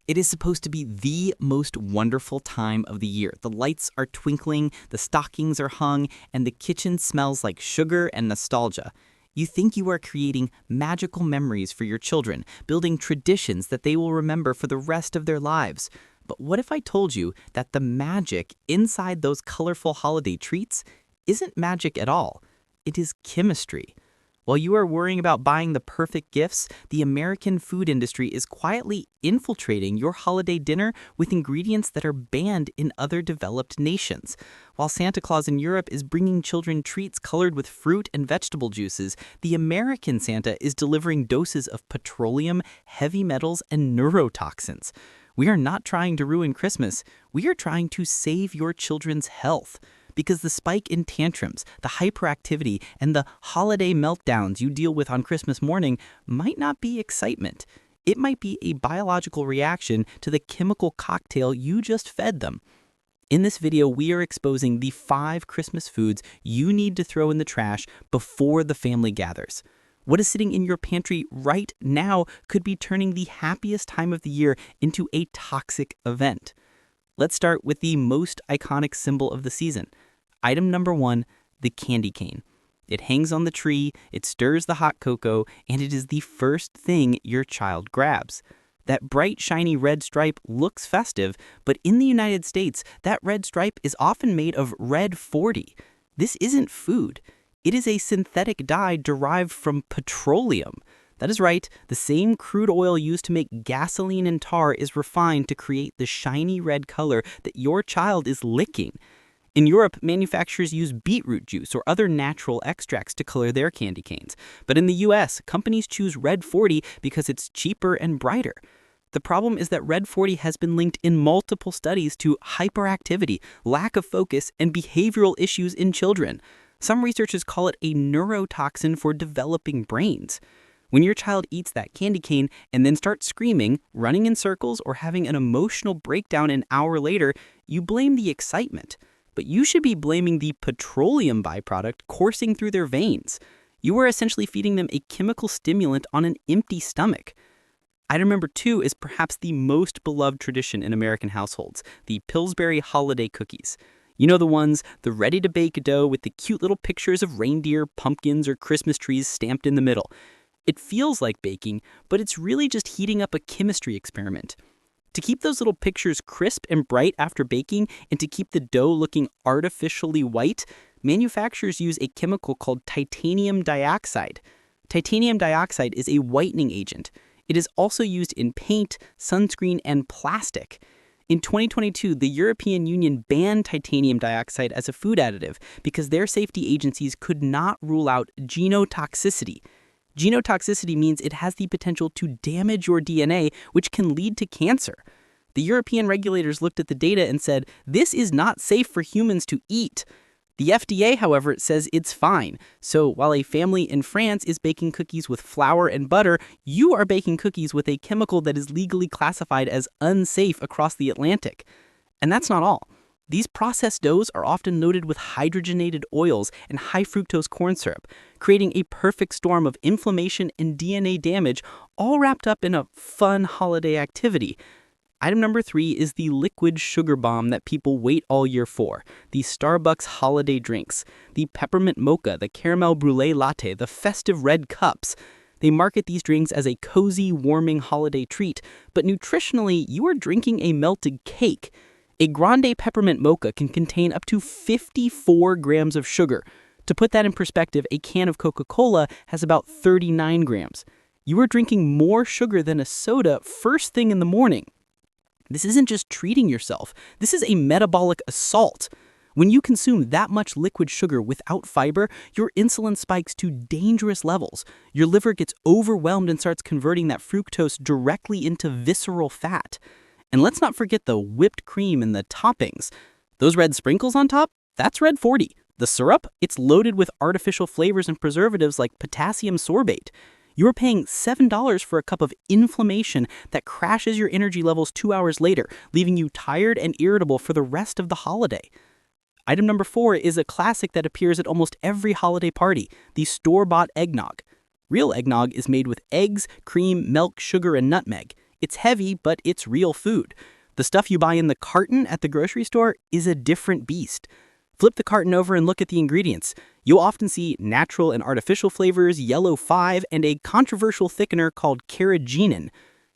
It is supposed to be the most wonderful time of the year. The lights are twinkling, the stockings are hung, and the kitchen smells like sugar and nostalgia. You think you are creating magical memories for your children, building traditions that they will remember for the rest of their lives. But what if I told you that the magic inside those colorful holiday treats isn't magic at all? It is chemistry. While you are worrying about buying the perfect gifts, the American food industry is quietly infiltrating your holiday dinner with ingredients that are banned in other developed nations. While Santa Claus in Europe is bringing children treats colored with fruit and vegetable juices, the American Santa is delivering doses of petroleum, heavy metals, and neurotoxins. We are not trying to ruin Christmas. We are trying to save your children's health. Because the spike in tantrums, the hyperactivity, and the holiday meltdowns you deal with on Christmas morning might not be excitement. It might be a biological reaction to the chemical cocktail you just fed them. In this video, we are exposing the 5 Christmas foods you need to throw in the trash before the family gathers. What is sitting in your pantry right now could be turning the happiest time of the year into a toxic event. Let's start with the most iconic symbol of the season. Item number 1, the candy cane. It hangs on the tree, it stirs the hot cocoa, and it is the first thing your child grabs. That bright, shiny red stripe looks festive, but in the United States, that red stripe is often made of red 40. This isn't food. It is a synthetic dye derived from petroleum. That is right, the same crude oil used to make gasoline and tar is refined to create the shiny red color that your child is licking. In Europe, manufacturers use beetroot juice or other natural extracts to color their candy canes. But in the US, companies choose red 40 because it's cheaper and brighter. The problem is that red 40 has been linked in multiple studies to hyperactivity, lack of focus, and behavioral issues in children. Some researchers call it a neurotoxin for developing brains. When your child eats that candy cane and then starts screaming, running in circles, or having an emotional breakdown an hour later, you blame the excitement. But you should be blaming the petroleum byproduct coursing through their veins. You are essentially feeding them a chemical stimulant on an empty stomach. Item number 2 is perhaps the most beloved tradition in American households, the Pillsbury holiday cookies. You know the ones, the ready-to-bake dough with the cute little pictures of reindeer, pumpkins, or Christmas trees stamped in the middle. It feels like baking, but it's really just heating up a chemistry experiment. To keep those little pictures crisp and bright after baking and to keep the dough looking artificially white, manufacturers use a chemical called titanium dioxide. Titanium dioxide is a whitening agent. It is also used in paint, sunscreen, and plastic. In 2022, the European Union banned titanium dioxide as a food additive because their safety agencies could not rule out genotoxicity. Genotoxicity means it has the potential to damage your DNA, which can lead to cancer. The European regulators looked at the data and said, this is not safe for humans to eat. The FDA, however, says it's fine. So while a family in France is baking cookies with flour and butter, you are baking cookies with a chemical that is legally classified as unsafe across the Atlantic. And that's not all. These processed doughs are often loaded with hydrogenated oils and high fructose corn syrup, creating a perfect storm of inflammation and DNA damage, all wrapped up in a fun holiday activity. Item number 3 is the liquid sugar bomb that people wait all year for, the Starbucks holiday drinks, the peppermint mocha, the caramel brulee latte, the festive red cups. They market these drinks as a cozy, warming holiday treat, but nutritionally, you are drinking a melted cake. A grande peppermint mocha can contain up to 54 grams of sugar. To put that in perspective, a can of Coca-Cola has about 39 grams. You are drinking more sugar than a soda first thing in the morning. This isn't just treating yourself. This is a metabolic assault. When you consume that much liquid sugar without fiber, your insulin spikes to dangerous levels. Your liver gets overwhelmed and starts converting that fructose directly into visceral fat. And let's not forget the whipped cream and the toppings. Those red sprinkles on top, that's red 40. The syrup, it's loaded with artificial flavors and preservatives like potassium sorbate. You're paying $7 for a cup of inflammation that crashes your energy levels 2 hours later, leaving you tired and irritable for the rest of the holiday. Item number 4 is a classic that appears at almost every holiday party, the store-bought eggnog. Real eggnog is made with eggs, cream, milk, sugar, and nutmeg. It's heavy, but it's real food. The stuff you buy in the carton at the grocery store is a different beast. Flip the carton over and look at the ingredients. You'll often see natural and artificial flavors, yellow 5, and a controversial thickener called carrageenan.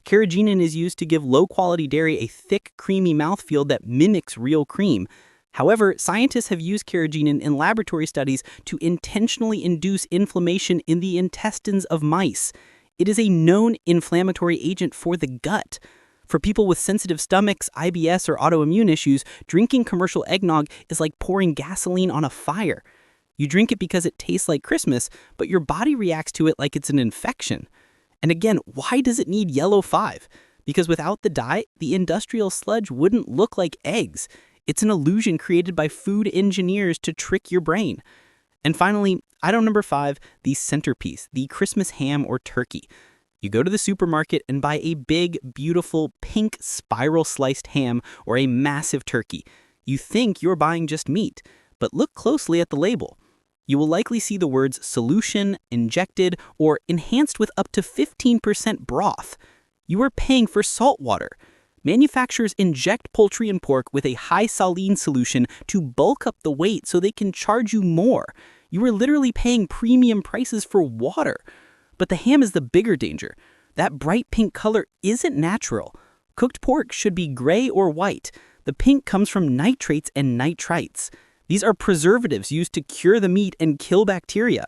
Carrageenan is used to give low-quality dairy a thick, creamy mouthfeel that mimics real cream. However, scientists have used carrageenan in laboratory studies to intentionally induce inflammation in the intestines of mice. It is a known inflammatory agent for the gut. For people with sensitive stomachs, IBS, or autoimmune issues, drinking commercial eggnog is like pouring gasoline on a fire. You drink it because it tastes like Christmas, but your body reacts to it like it's an infection. And again, why does it need yellow 5? Because without the dye, the industrial sludge wouldn't look like eggs. It's an illusion created by food engineers to trick your brain. And finally, item number 5, the centerpiece, the Christmas ham or turkey. You go to the supermarket and buy a big, beautiful, pink spiral-sliced ham or a massive turkey. You think you're buying just meat, but look closely at the label. You will likely see the words solution, injected, or enhanced with up to 15% broth. You are paying for salt water. Manufacturers inject poultry and pork with a high saline solution to bulk up the weight so they can charge you more. You are literally paying premium prices for water. But the ham is the bigger danger. That bright pink color isn't natural. Cooked pork should be gray or white. The pink comes from nitrates and nitrites. These are preservatives used to cure the meat and kill bacteria.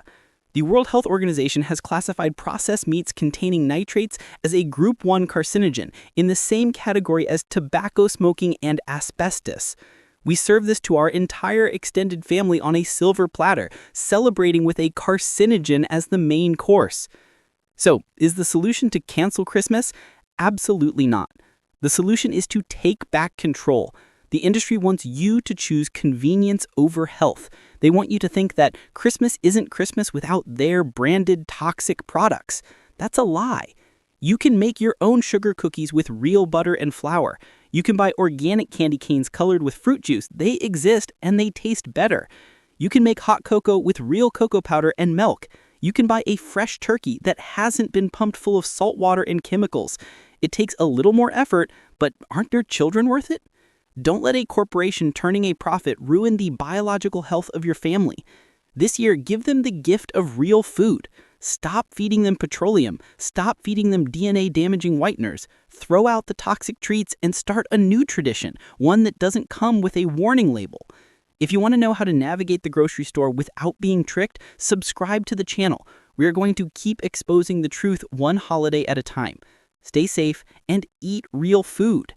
The World Health Organization has classified processed meats containing nitrates as a Group 1 carcinogen in the same category as tobacco smoking and asbestos. We serve this to our entire extended family on a silver platter, celebrating with a carcinogen as the main course. So, is the solution to cancel Christmas? Absolutely not. The solution is to take back control. The industry wants you to choose convenience over health. They want you to think that Christmas isn't Christmas without their branded toxic products. That's a lie. You can make your own sugar cookies with real butter and flour. You can buy organic candy canes colored with fruit juice. They exist and they taste better. You can make hot cocoa with real cocoa powder and milk. You can buy a fresh turkey that hasn't been pumped full of salt water and chemicals. It takes a little more effort, but aren't your children worth it? Don't let a corporation turning a profit ruin the biological health of your family. This year, give them the gift of real food. Stop feeding them petroleum. Stop feeding them DNA-damaging whiteners. Throw out the toxic treats and start a new tradition, one that doesn't come with a warning label. If you want to know how to navigate the grocery store without being tricked, subscribe to the channel. We are going to keep exposing the truth one holiday at a time. Stay safe and eat real food.